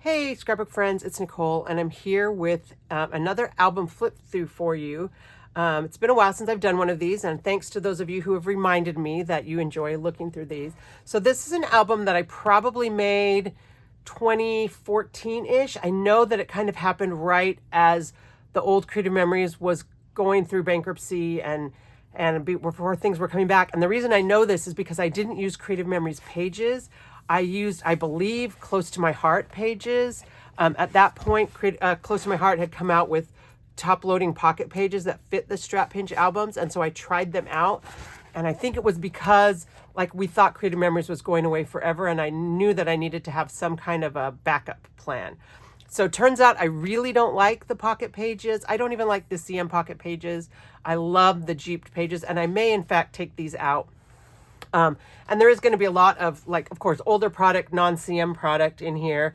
Hey, Scrapbook friends, it's Nicole, and I'm here with another album flip through for you. It's been a while since I've done one of these, and thanks to those of you who have reminded me that you enjoy looking through these. So this is an album that I probably made 2014-ish. I know that it kind of happened right as the old Creative Memories was going through bankruptcy and before things were coming back. And the reason I know this is because I didn't use Creative Memories pages. I used, I believe, Close to My Heart pages. At that point, Close to My Heart had come out with top-loading pocket pages that fit the strap hinge albums, and so I tried them out. And I think it was because, like, we thought Creative Memories was going away forever, and I knew that I needed to have some kind of a backup plan. So it turns out I really don't like the pocket pages. I don't even like the CM pocket pages. I love the Jeeped pages, and I may, in fact, take these out. And there is going to be a lot of, like, of course, older product, non-CM product in here.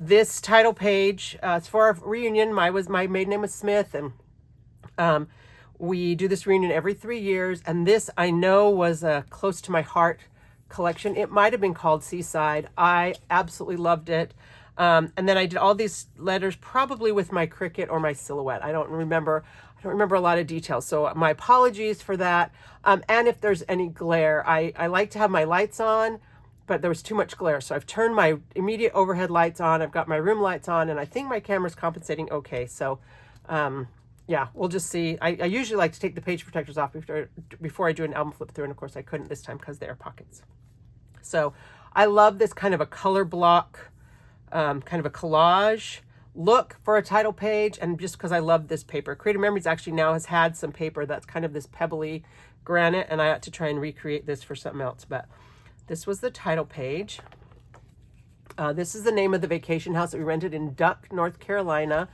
This title page, it's for our reunion. My maiden name was Smith, and we do this reunion every 3 years. And this, I know, was a Close to My Heart collection. It might have been called Seaside. I absolutely loved it. And then I did all these letters probably with my Cricut or my Silhouette. I don't remember a lot of details, so my apologies for that. And if there's any glare, I like to have my lights on, but there was too much glare. So I've turned my immediate overhead lights on. I've got my room lights on, and I think my camera's compensating okay. So yeah, we'll just see. I usually like to take the page protectors off before I do an album flip through, and of course I couldn't this time because they are pockets. So I love this kind of a color block, kind of a collage look for a title page, and just because I love this paper. Creative Memories actually now has had some paper that's kind of this pebbly granite, and I ought to try and recreate this for something else, but this was the title page. This is the name of the vacation house that we rented in Duck, North Carolina.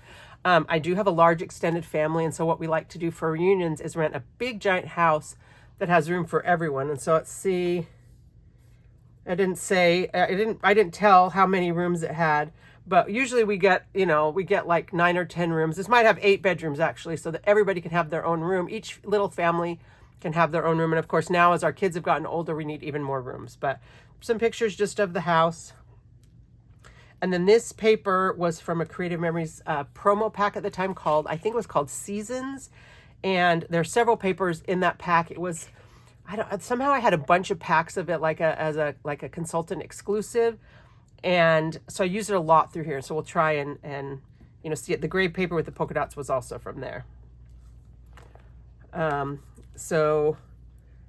I do have a large extended family, and so what we like to do for reunions is rent a big giant house that has room for everyone. And so let's see, I didn't tell how many rooms it had, but usually we get like 9 or 10 rooms. This might have 8 bedrooms actually, so that everybody can have their own room. Each little family can have their own room. And of course, now as our kids have gotten older, we need even more rooms. But some pictures just of the house. And then this paper was from a Creative Memories promo pack at the time called, I think it was called Seasons. And there are several papers in that pack. It was, somehow I had a bunch of packs of it as a consultant exclusive. And so I used it a lot through here. So we'll try and see it. The gray paper with the polka dots was also from there. So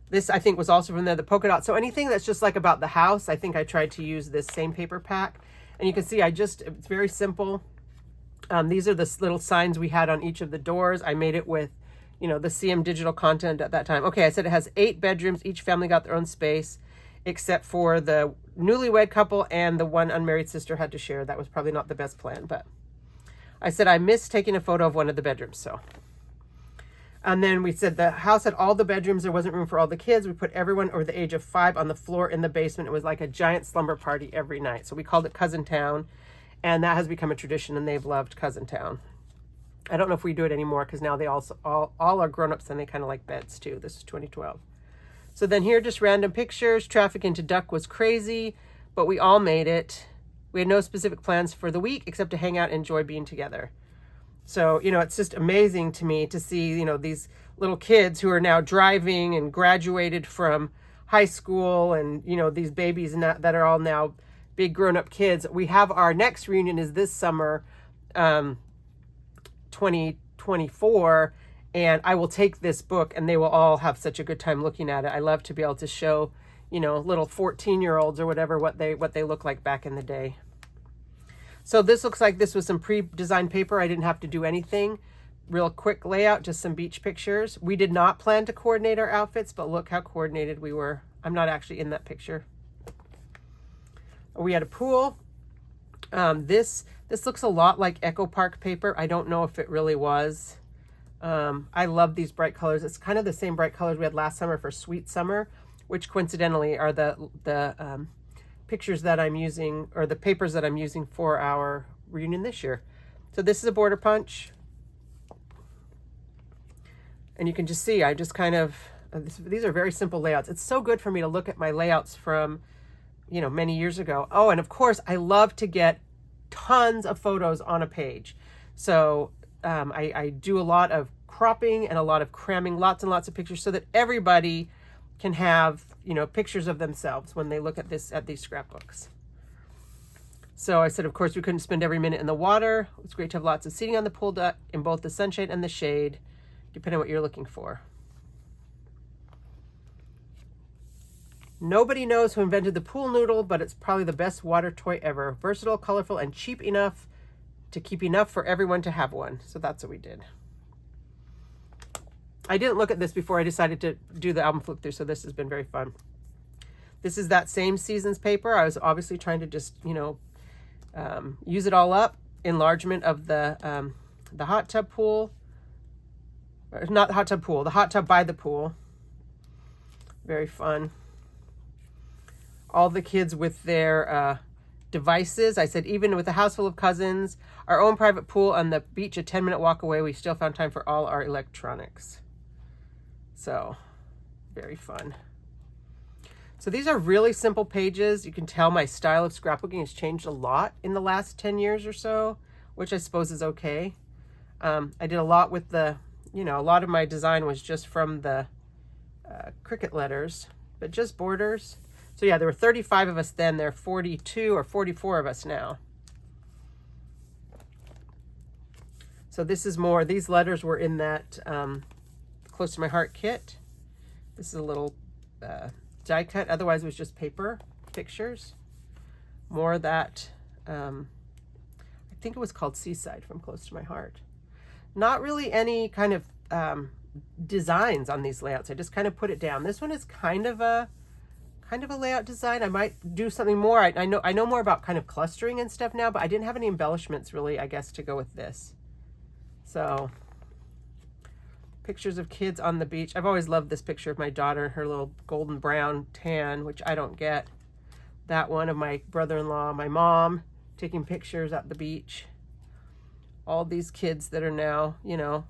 this, I think, was also from there, the polka dots. So anything that's just like about the house, I think I tried to use this same paper pack. And you can see it's very simple. These are the little signs we had on each of the doors. I made it with, the CM digital content at that time. Okay, I said it has 8 bedrooms. Each family got their own space, except for the newlywed couple and the one unmarried sister had to share. That was probably not the best plan, but I said I missed taking a photo of one of the bedrooms. So, and then we said the house had all the bedrooms. There wasn't room for all the kids. We put everyone over the age of 5 on the floor in the basement. It was like a giant slumber party every night. So we called it Cousin Town, and that has become a tradition, and they've loved Cousin Town. I don't know if we do it anymore because now they all are grown-ups and they kind of like beds too. This is 2012. So then here, just random pictures. Traffic into Duck was crazy, but we all made it. We had no specific plans for the week except to hang out and enjoy being together. So, it's just amazing to me to see, these little kids who are now driving and graduated from high school and, these babies that are all now big grown-up kids. We have our next reunion is this summer, 2024. And I will take this book and they will all have such a good time looking at it. I love to be able to show, little 14-year-olds or whatever, what they look like back in the day. So this looks like this was some pre-designed paper. I didn't have to do anything. Real quick layout, just some beach pictures. We did not plan to coordinate our outfits, but look how coordinated we were. I'm not actually in that picture. We had a pool. This looks a lot like Echo Park paper. I don't know if it really was. I love these bright colors. It's kind of the same bright colors we had last summer for Sweet Summer, which coincidentally are the pictures that I'm using, or the papers that I'm using for our reunion this year. So this is a border punch. And you can just see, I just kind of, these are very simple layouts. It's so good for me to look at my layouts from, many years ago. Oh, and of course, I love to get tons of photos on a page. So I do a lot of cropping and a lot of cramming lots and lots of pictures so that everybody can have, you know, pictures of themselves when they look at these scrapbooks. So I said, of course, we couldn't spend every minute in the water. It's great to have lots of seating on the pool deck in both the sunshade and the shade, depending on what you're looking for. Nobody knows who invented the pool noodle, but it's probably the best water toy ever. Versatile, colorful, and cheap enough to keep enough for everyone to have one. So that's what we did. I didn't look at this before I decided to do the album flip through, so this has been very fun. This is that same Seasons paper. I was obviously trying to just, you know, use it all up. Enlargement of the hot tub pool. Not the hot tub pool, the hot tub by the pool. Very fun. All the kids with their devices. I said, even with a house full of cousins, our own private pool on the beach, a 10-minute walk away, we still found time for all our electronics. So, very fun. So these are really simple pages. You can tell my style of scrapbooking has changed a lot in the last 10 years or so, which I suppose is okay. I did a lot with the, you know, a lot of my design was just from the Cricut letters, but just borders. So yeah, there were 35 of us then. There are 42 or 44 of us now. So this is more, these letters were in that Close to My Heart kit. This is a little die cut. Otherwise it was just paper pictures. More of that, I think it was called Seaside from Close to My Heart. Not really any kind of designs on these layouts. I just kind of put it down. This one is kind of a layout design. I might do something more. I know more about kind of clustering and stuff now, but I didn't have any embellishments really, I guess, to go with this. So pictures of kids on the beach. I've always loved this picture of my daughter, her little golden brown tan, which I don't get. That one of my brother-in-law, my mom, taking pictures at the beach. All these kids that are now, you know,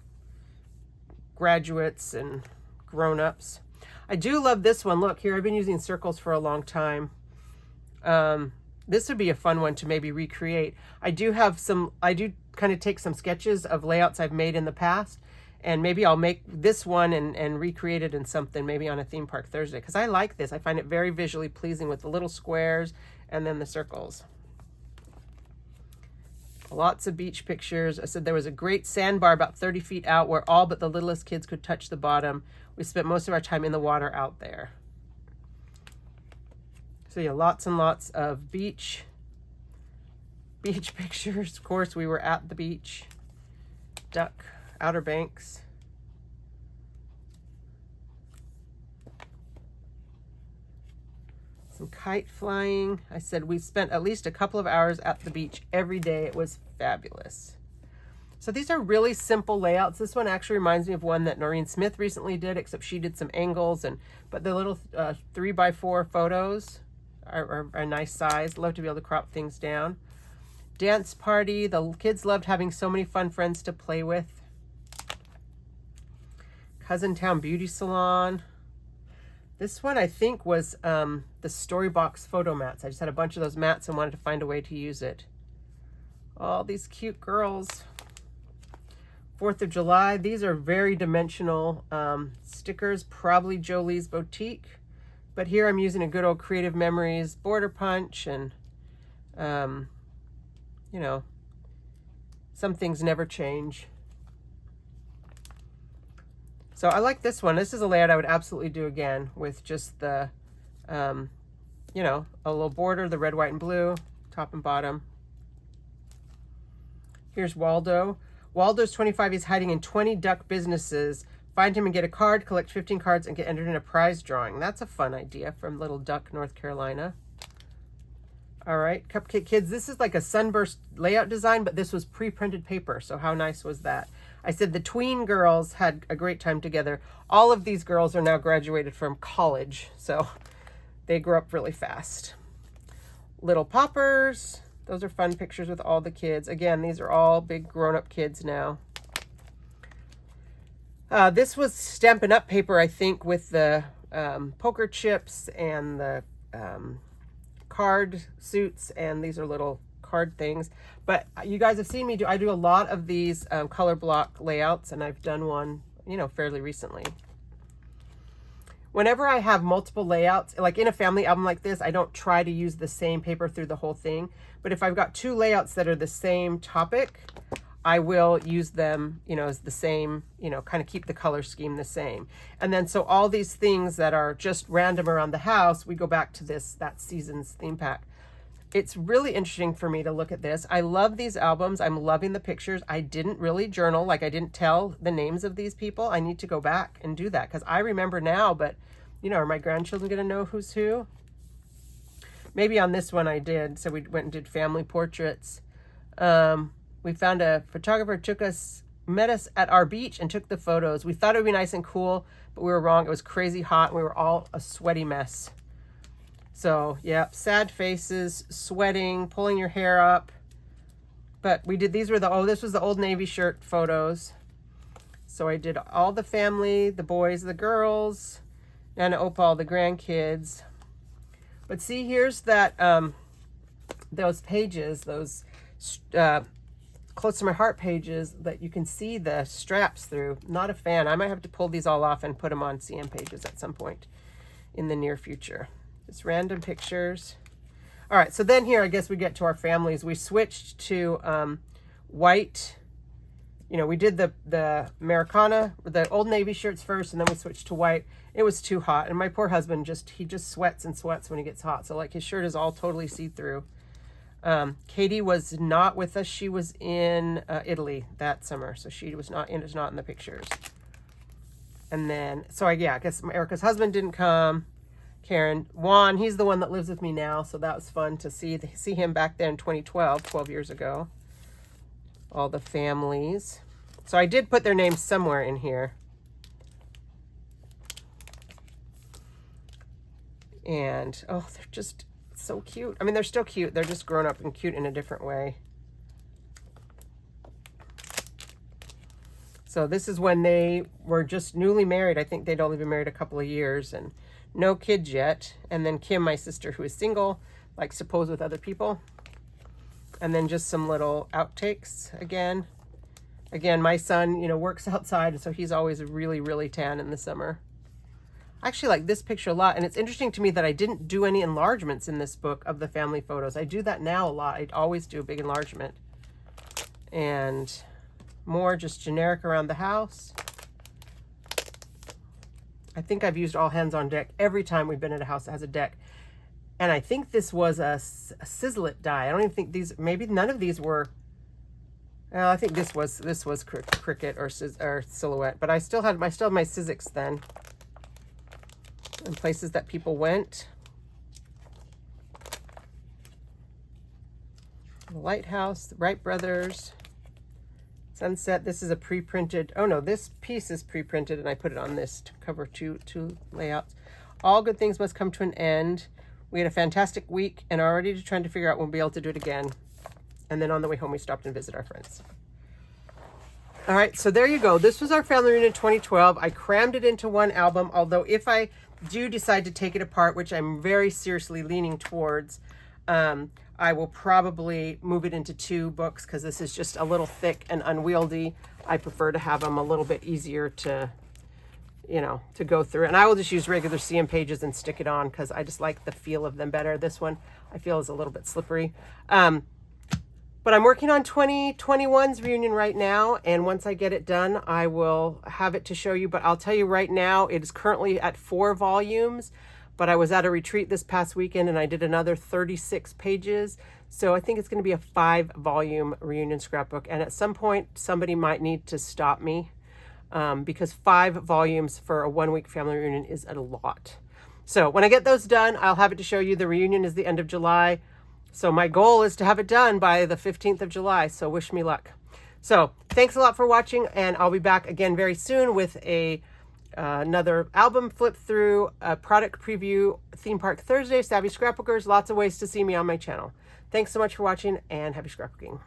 graduates and grown-ups. I do love this one. Look here, I've been using circles for a long time. This would be a fun one to maybe recreate. I do kind of take some sketches of layouts I've made in the past, and maybe I'll make this one and recreate it in something, maybe on a Theme Park Thursday, because I like this. I find it very visually pleasing with the little squares and then the circles. Lots of beach pictures. I said there was a great sandbar about 30 feet out where all but the littlest kids could touch the bottom. We spent most of our time in the water out there. So yeah, lots and lots of beach pictures. Of course, we were at the beach. Duck, Outer Banks. Some kite flying. I said we spent at least a couple of hours at the beach every day. It was fabulous. So these are really simple layouts. This one actually reminds me of one that Noreen Smith recently did, except she did some angles, but the little 3x4 photos are a nice size. Love to be able to crop things down. Dance party. The kids loved having so many fun friends to play with. Cousin Town Beauty Salon. This one I think was the Storybox photo mats. I just had a bunch of those mats and wanted to find a way to use it. All these cute girls. 4th of July. These are very dimensional stickers, probably Jolie's Boutique. But here I'm using a good old Creative Memories border punch, and, you know, some things never change. So I like this one. This is a layout I would absolutely do again with just the, you know, a little border, the red, white, and blue, top and bottom. Here's Waldo. Waldo's 25. He's hiding in 20 duck businesses. Find him and get a card, collect 15 cards, and get entered in a prize drawing. That's a fun idea from Little Duck, North Carolina. All right, Cupcake Kids. This is like a sunburst layout design, but this was pre-printed paper, so how nice was that? I said the tween girls had a great time together. All of these girls are now graduated from college, so they grew up really fast. Little Poppers. Those are fun pictures with all the kids. Again, these are all big grown-up kids now. This was Stampin' Up! Paper, I think, with the poker chips and the card suits, and these are little card things. But you guys have seen me I do a lot of these color block layouts, and I've done one, you know, fairly recently. Whenever I have multiple layouts, like in a family album like this, I don't try to use the same paper through the whole thing. But if I've got two layouts that are the same topic, I will use them, you know, as the same, you know, kind of keep the color scheme the same. And then so all these things that are just random around the house, we go back to that season's theme pack. It's really interesting for me to look at this. I love these albums. I'm loving the pictures. I didn't really journal, like I didn't tell the names of these people. I need to go back and do that because I remember now, but you know, are my grandchildren going to know who's who? Maybe on this one I did. So we went and did family portraits. We found a photographer met us at our beach and took the photos. We thought it would be nice and cool, but we were wrong. It was crazy hot and we were all a sweaty mess. So, yeah, sad faces, sweating, pulling your hair up. But we did, this was the Old Navy shirt photos. So I did all the family, the boys, the girls, and Opal, the grandkids. But see, here's that, those pages, those close to my heart pages that you can see the straps through. Not a fan. I might have to pull these all off and put them on CM pages at some point in the near future. Just random pictures. All right, so then here I guess we get to our families. We switched to white. You know, we did the Americana, the Old Navy shirts first, and then we switched to white. It was too hot, and my poor husband he just sweats and sweats when he gets hot. So like his shirt is all totally see-through. Katie was not with us. She was in Italy that summer, so she was not in the pictures. And then, so I guess Erica's husband didn't come. Karen, Juan, he's the one that lives with me now, so that was fun to see him back then in 2012, 12 years ago. All the families. So I did put their names somewhere in here. And, oh, they're just so cute. I mean, they're still cute. They're just grown up and cute in a different way. So this is when they were just newly married. I think they'd only been married a couple of years and no kids yet. And then Kim, my sister, who is single, likes to pose with other people. And then just some little outtakes again. Again, my son, you know, works outside, and so he's always really, really tan in the summer. I actually like this picture a lot, and it's interesting to me that I didn't do any enlargements in this book of the family photos. I do that now a lot. I always do a big enlargement. And more just generic around the house. I think I've used all hands on deck every time we've been at a house that has a deck. And I think this was a Sizzlet die. I don't even think maybe none of these were, I think this was Cricut or Silhouette, but I still had my Sizzix then. And places that people went. The Lighthouse, the Wright Brothers, Sunset. This is a pre-printed, oh no, this piece is pre-printed and I put it on this to cover two layouts. All good things must come to an end. We had a fantastic week and are already trying to figure out when we'll be able to do it again. And then on the way home, we stopped and visited our friends. All right, so there you go. This was our family reunion 2012. I crammed it into one album, although if I do decide to take it apart, which I'm very seriously leaning towards, I will probably move it into 2 books because this is just a little thick and unwieldy. I prefer to have them a little bit easier to, you know, to go through. And I will just use regular CM pages and stick it on because I just like the feel of them better. This one I feel is a little bit slippery. But I'm working on 2021's reunion right now, and once I get it done, I will have it to show you. But I'll tell you right now, it is currently at 4 volumes, but I was at a retreat this past weekend, and I did another 36 pages. So I think it's going to be a 5-volume reunion scrapbook, and at some point, somebody might need to stop me because 5 volumes for a 1-week family reunion is a lot. So when I get those done, I'll have it to show you. The reunion is the end of July. So my goal is to have it done by the 15th of July. So wish me luck. So thanks a lot for watching. And I'll be back again very soon with another album flip through, a product preview, theme park Thursday, Savvy Scrapbookers, lots of ways to see me on my channel. Thanks so much for watching and happy scrapbooking.